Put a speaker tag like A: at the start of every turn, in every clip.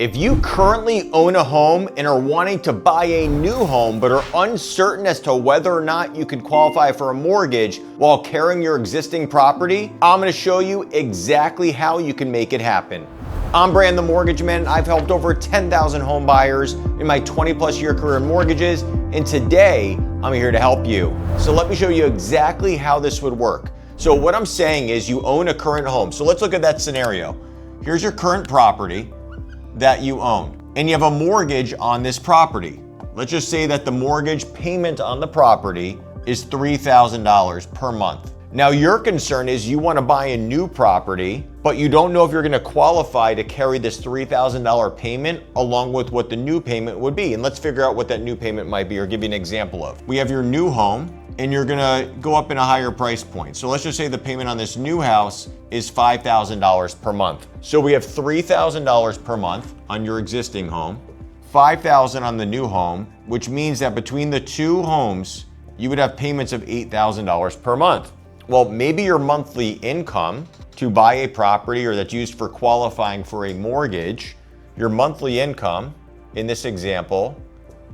A: If you currently own a home and are wanting to buy a new home but are uncertain as to whether or not you can qualify for a mortgage while carrying your existing property, I'm going to show you exactly how you can make it happen. I'm Brand the Mortgage Man. I've helped over 10,000 home buyers in my 20+ year career in mortgages, and today I'm here to help you. So let me show you exactly how this would work. So what I'm saying is you own a current home. So let's look at that scenario. Here's your current property that you own, and you have a mortgage on this property. Let's just say that the mortgage payment on the property is $3,000 per month. Now your concern is you want to buy a new property, but you don't know if you're going to qualify to carry this $3,000 payment along with what the new payment would be. And let's figure out what that new payment might be, or give you an example of. We have your new home, and you're gonna go up in a higher price point. So let's just say the payment on this new house is $5,000 per month. So we have $3,000 per month on your existing home, $5,000 on the new home, which means that between the two homes, you would have payments of $8,000 per month. Well, maybe your monthly income to buy a property, or that's used for qualifying for a mortgage, your monthly income in this example,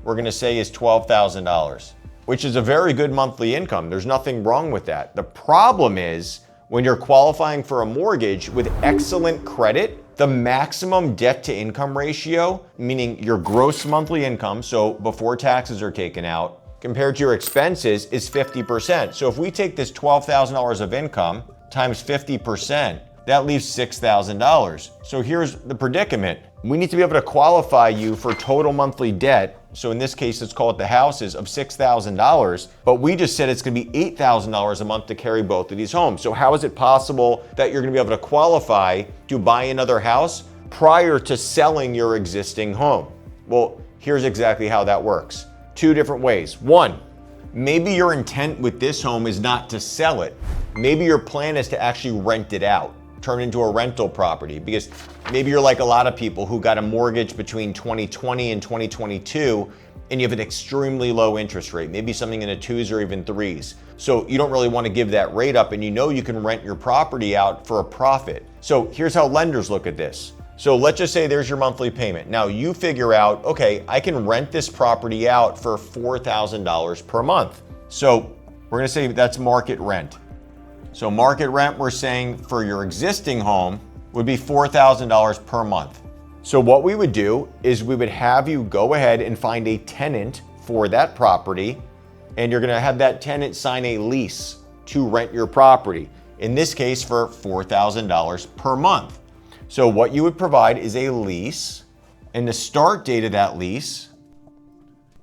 A: we're gonna say is $12,000. Which is a very good monthly income. There's nothing wrong with that. The problem is when you're qualifying for a mortgage with excellent credit, the maximum debt to income ratio, meaning your gross monthly income, so before taxes are taken out, compared to your expenses, is 50%. So if we take this $12,000 of income times 50%, that leaves $6,000. So here's the predicament. We need to be able to qualify you for total monthly debt. So in this case, let's call it the houses of $6,000, but we just said it's gonna be $8,000 a month to carry both of these homes. So how is it possible that you're gonna be able to qualify to buy another house prior to selling your existing home? Well, here's exactly how that works. Two different ways. One, maybe your intent with this home is not to sell it. Maybe your plan is to actually rent it out, turn into a rental property, because maybe you're like a lot of people who got a mortgage between 2020 and 2022, and you have an extremely low interest rate, maybe something in the 2s or even 3s. So you don't really want to give that rate up, and you know you can rent your property out for a profit. So here's how lenders look at this. So let's just say there's your monthly payment. Now you figure out, okay, I can rent this property out for $4,000 per month. So we're gonna say that's market rent. So market rent, we're saying for your existing home would be $4,000 per month. So what we would do is we would have you go ahead and find a tenant for that property, and you're gonna have that tenant sign a lease to rent your property, in this case for $4,000 per month. So what you would provide is a lease, and the start date of that lease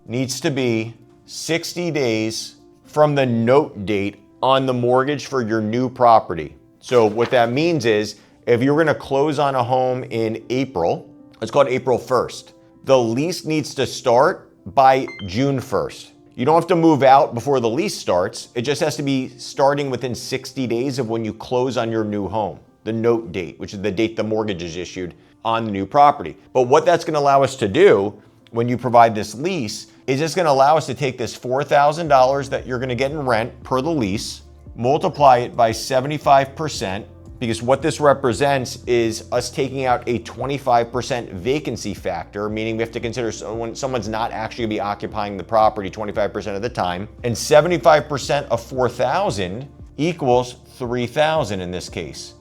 A: needs to be 60 days from the note date on the mortgage for your new property. So what that means is if you're gonna close on a home in April, let's call it April 1st, the lease needs to start by June 1st. You don't have to move out before the lease starts. It just has to be starting within 60 days of when you close on your new home, the note date, which is the date the mortgage is issued on the new property. But what that's gonna allow us to do when you provide this lease is it's gonna allow us to take this $4,000 that you're gonna get in rent per the lease, multiply it by 75%, because what this represents is us taking out a 25% vacancy factor, meaning we have to consider someone's not actually gonna be occupying the property 25% of the time, and 75% of 4,000 equals 3,000 in this case.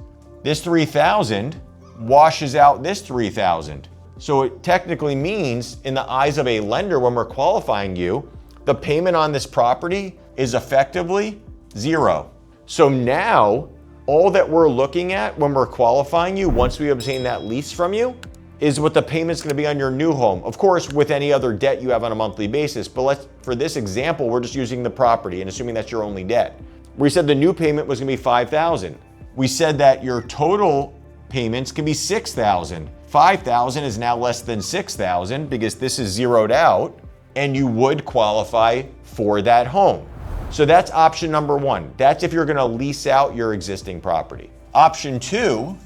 A: This 3,000 washes out this 3,000. So it technically means, in the eyes of a lender, when we're qualifying you, the payment on this property is effectively zero. So now, all that we're looking at when we're qualifying you, once we obtain that lease from you, is what the payment's gonna be on your new home. Of course, with any other debt you have on a monthly basis, but for this example, we're just using the property and assuming that's your only debt. We said the new payment was gonna be $5,000. We said that your total payments can be $6,000. $5,000 is now less than $6,000 because this is zeroed out, and you would qualify for that home. So that's option number one. That's if you're gonna lease out your existing property. Option two,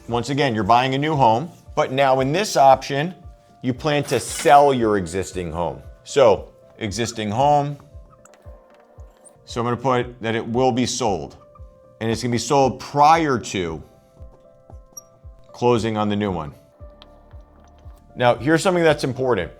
A: once again, you're buying a new home, but now in this option, you plan to sell your existing home. So existing home, so I'm gonna put that it will be sold, and it's gonna be sold prior to closing on the new one. Now, here's something that's important.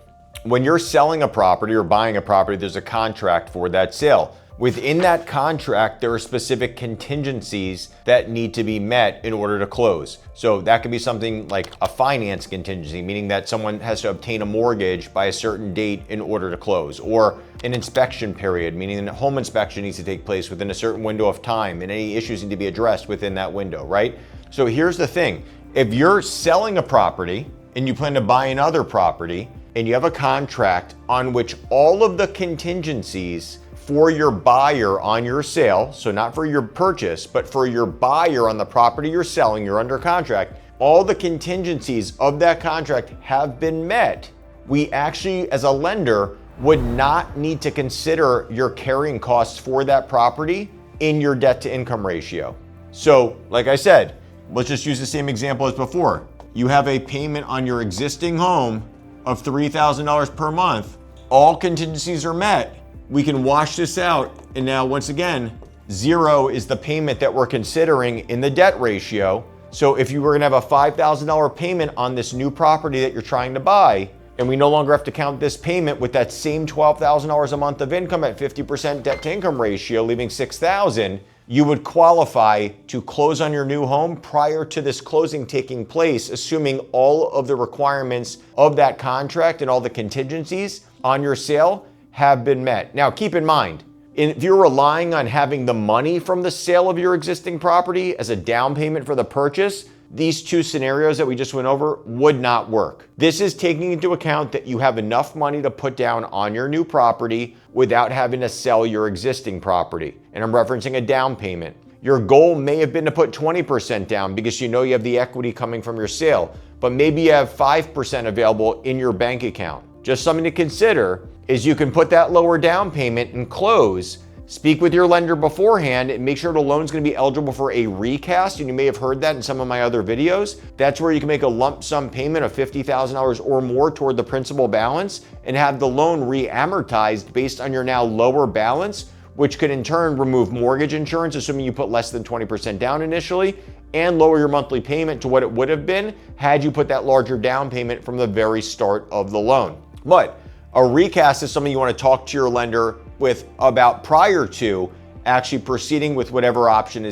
A: When you're selling a property or buying a property, there's a contract for that sale. Within that contract, there are specific contingencies that need to be met in order to close. So that could be something like a finance contingency, meaning that someone has to obtain a mortgage by a certain date in order to close, or an inspection period, meaning a home inspection needs to take place within a certain window of time and any issues need to be addressed within that window, right? So here's the thing. If you're selling a property and you plan to buy another property and you have a contract on which all of the contingencies for your buyer on your sale, so not for your purchase, but for your buyer on the property you're selling, you're under contract, all the contingencies of that contract have been met, we actually, as a lender, would not need to consider your carrying costs for that property in your debt to income ratio. So, like I said, let's just use the same example as before. You have a payment on your existing home of $3,000 per month. All contingencies are met. We can wash this out. And now, once again, 0 is the payment that we're considering in the debt ratio. So if you were gonna have a $5,000 payment on this new property that you're trying to buy, and we no longer have to count this payment with that same $12,000 a month of income at 50% debt to income ratio, leaving $6,000, you would qualify to close on your new home prior to this closing taking place, assuming all of the requirements of that contract and all the contingencies on your sale have been met. Now, keep in mind, if you're relying on having the money from the sale of your existing property as a down payment for the purchase, these two scenarios that we just went over would not work. This is taking into account that you have enough money to put down on your new property without having to sell your existing property. And I'm referencing a down payment. Your goal may have been to put 20% down because you know you have the equity coming from your sale, but maybe you have 5% available in your bank account. Just something to consider is you can put that lower down payment and close. Speak with your lender beforehand and make sure the loan's gonna be eligible for a recast. And you may have heard that in some of my other videos. That's where you can make a lump sum payment of $50,000 or more toward the principal balance and have the loan re-amortized based on your now lower balance, which could in turn remove mortgage insurance, assuming you put less than 20% down initially, and lower your monthly payment to what it would have been had you put that larger down payment from the very start of the loan. But a recast is something you want to talk to your lender with about prior to actually proceeding with whatever option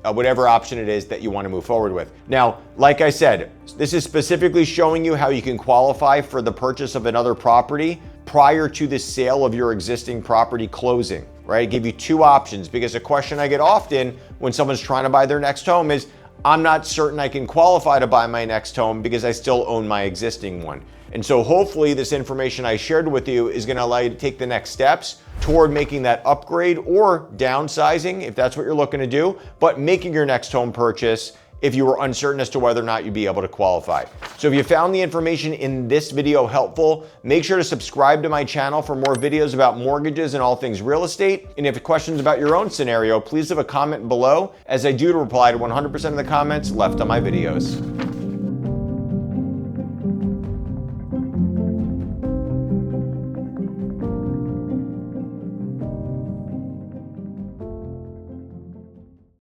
A: whatever option it is that you want to move forward with. Now, like I said, this is specifically showing you how you can qualify for the purchase of another property prior to the sale of your existing property closing, right? I give you two options because a question I get often when someone's trying to buy their next home is, I'm not certain I can qualify to buy my next home because I still own my existing one. And so hopefully this information I shared with you is going to allow you to take the next steps toward making that upgrade or downsizing if that's what you're looking to do, but making your next home purchase if you were uncertain as to whether or not you'd be able to qualify. So if you found the information in this video helpful, make sure to subscribe to my channel for more videos about mortgages and all things real estate. And if you have questions about your own scenario, please leave a comment below, as I do reply to 100% of the comments left on my videos.